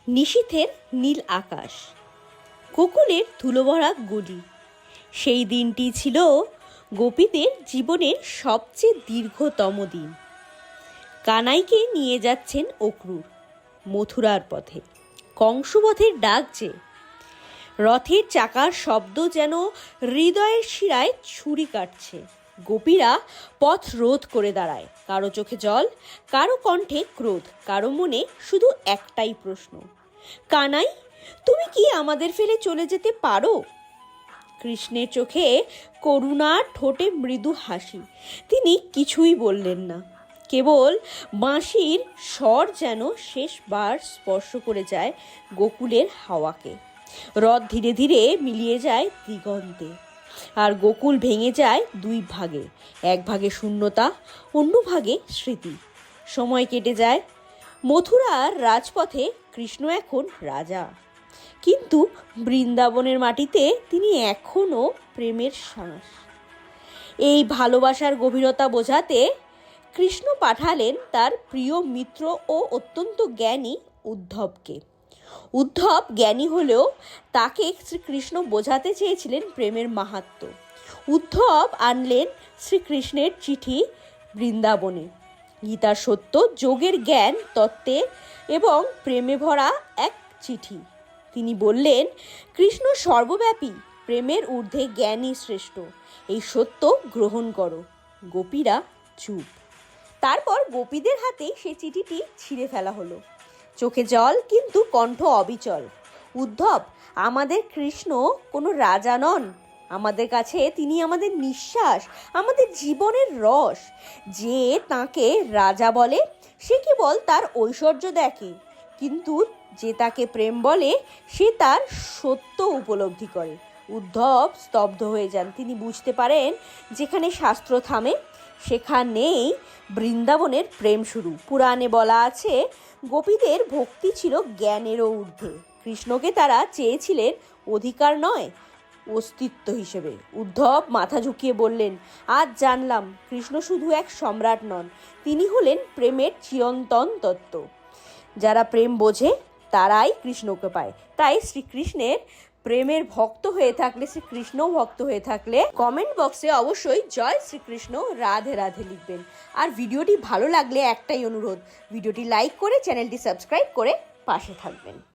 নিশীথের নীল আকাশ, গোকুলের ধুলোভরা গলি। সেই দিনটি ছিল গোপীদের জীবনের সবচেয়ে দীর্ঘতম দিন। কানাইকে নিয়ে যাচ্ছেন অক্রূর মথুরার পথে। কংসবধের ডাক যে, রথের চাকার শব্দ যেন হৃদয়ের শিরায় ছুরি কাটছে। গোপীরা পথ রোধ করে দাঁড়ায়, কারো চোখে জল, কারো কণ্ঠে ক্রোধ, কারো মনে শুধু একটাই প্রশ্ন, কানাই, তুমি কি আমাদের ফেলে চলে যেতে পারো? কৃষ্ণের চোখে করুণা, ঠোঁটে মৃদু হাসি। তিনি কিছুই বললেন না, কেবল বাঁশির স্বর যেন শেষবার স্পর্শ করে যায় গোকুলের হাওয়াকে। রথ ধীরে ধীরে মিলিয়ে যায় দিগন্তে, আর গোকুল ভেঙে যায় দুই ভাগে। এক ভাগে শূন্যতা, অন্য ভাগে স্মৃতি। সময় কেটে যায়। মথুরার রাজপথে কৃষ্ণ এখন রাজা, কিন্তু বৃন্দাবনের মাটিতে তিনি এখনো প্রেমের শ্বাস। এই ভালোবাসার গভীরতা বোঝাতে কৃষ্ণ পাঠালেন তার প্রিয় মিত্র ও অত্যন্ত জ্ঞানী উদ্ধবকে। উদ্ধব জ্ঞানী হলেও তাকে শ্রীকৃষ্ণ বোঝাতে চেয়েছিলেন প্রেমের মাহাত্ম্য। উদ্ধব আনলেন শ্রীকৃষ্ণের চিঠি বৃন্দাবনে, গীতার সত্য, যোগের জ্ঞান, তত্ত্বে এবং প্রেমে ভরা এক চিঠি। তিনি বললেন, কৃষ্ণ সর্বব্যাপী, প্রেমের ঊর্ধ্বে জ্ঞানই শ্রেষ্ঠ, এই সত্য গ্রহণ করো। গোপীরা চুপ। তারপর গোপীদের হাতে সে চিঠিটি ছিঁড়ে ফেলা হলো। চোখে জল, কিন্তু কণ্ঠ অবিচল। উদ্ধব, আমাদের কৃষ্ণ কোনো রাজা নন, আমাদের কাছে তিনি আমাদের নিঃশ্বাস, আমাদের জীবনের রস। যে তাকে রাজা বলে সে কেবল তার ঐশ্বর্য দেখে, কিন্তু যে তাকে প্রেম বলে সে তার সত্য উপলব্ধি করে। উদ্ধব স্তব্ধ হয়ে যান। তিনি বুঝতে পারেন, যেখানে শাস্ত্র থামে সেখানেই বৃন্দাবনের প্রেম শুরু। পুরাণে বলা আছে, গোপীদের ভক্তি ছিল জ্ঞানেরও ঊর্ধ্বে। কৃষ্ণকে তারা চেয়েছিলেন অধিকার নয়, অস্তিত্ব হিসেবে। উদ্ধব মাথা ঝুঁকিয়ে বললেন, আজ জানলাম কৃষ্ণ শুধু এক সম্রাট নন, তিনি হলেন প্রেমের চিরন্তন তত্ত্ব। যারা প্রেম বোঝে তারাই কৃষ্ণকে পায়। তাই শ্রীকৃষ্ণের প্রেমের ভক্ত হয়ে থাকলে, শ্রীকৃষ্ণও ভক্ত হয়ে থাকলে কমেন্ট বক্সে অবশ্যই জয় শ্রীকৃষ্ণ, রাধে রাধে লিখবেন। আর ভিডিওটি ভালো লাগলে একটাই অনুরোধ, ভিডিওটি লাইক করে চ্যানেলটি সাবস্ক্রাইব করে পাশে থাকবেন।